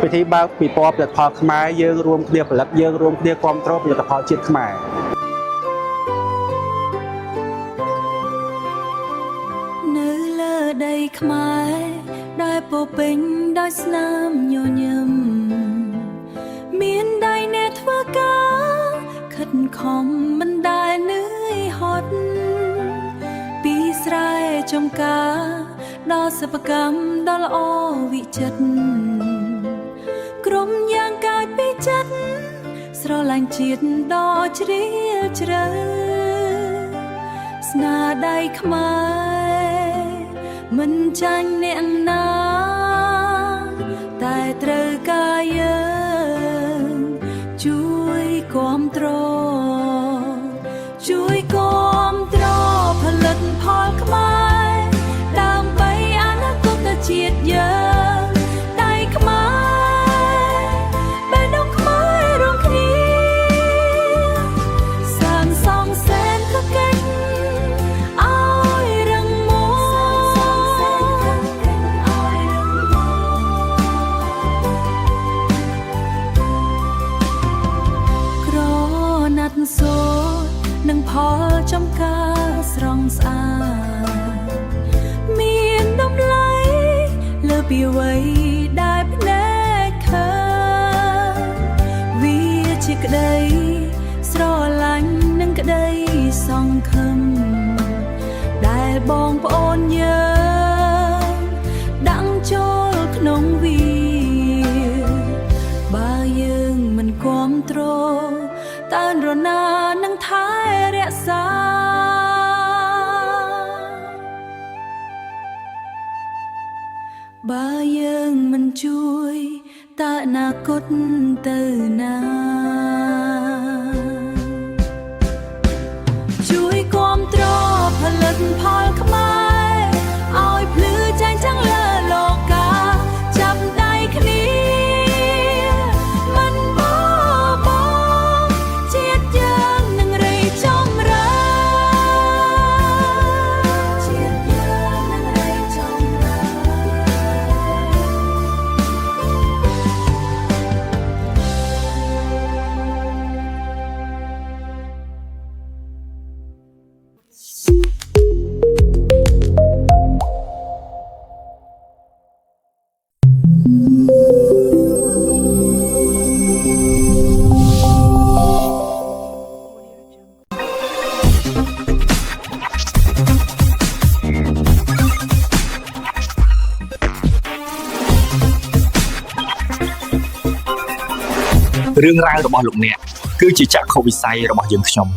ពិធីបើកពិព័រណ៍ផលិតផលខ្មែរយើងរួមគ្នាផលិតយើងរួមគ្នាគ្រប់គ្រងផលិតផលជាតិខ្មែរនៅលើដីខ្មែរដែលពោពេញដោយស្នាមញញឹមមានដៃអ្នកធ្វើការខិតខំមិនដែលនឿយហត់ពីស្រែចំការដល់សិប្បកម្មដ៏ល្អវិចិត្រក្រុមយ៉ាងកាយពីចិត្តស្រឡាញ់ជាតិដ៏ជ្រាលជ្រៅស្នាដៃខ្មែរមិនចាញ់អ្នកណាតែត្រូវការយើងជួយគាំទ្រផលិតផលខ្មែរដើម្បីអនាគតជាតិយើងដៃខ្មែរបែរដងខ្មែររួមគ្នាសាងសង់សែនក៏កិច្ចឲ្យរឹងមាំក្រណាត់សូត្រនិងផលចំការស្រងស្អាតមានតម្លៃលើពីអ្វីដែលភ្នែកឃើញវាជាក្តីស្រឡាញ់និងក្តីសង្ឃឹមដែលបងប្អូនយើងដាក់ចូលក្នុងវាបើយើងមិនគាំទ្រតើនរណានឹងថែរក្សាបើយើងមិនជួយតើអនាគតទៅណាជួយគាំទ្រផលិតផលខ្មែរឲ្យភ្លឺចែងចាំងលើលោកាចាប់ដៃគ្នាមិនបបជាតិយើងនឹងរីចម្រើនជាតិយើងនឹងរីចម្រើនរឿងរ៉ាវរបស់លោកអ្នកគឺជាចក្ខុវិស័យរបស់យើងខ្ញុំ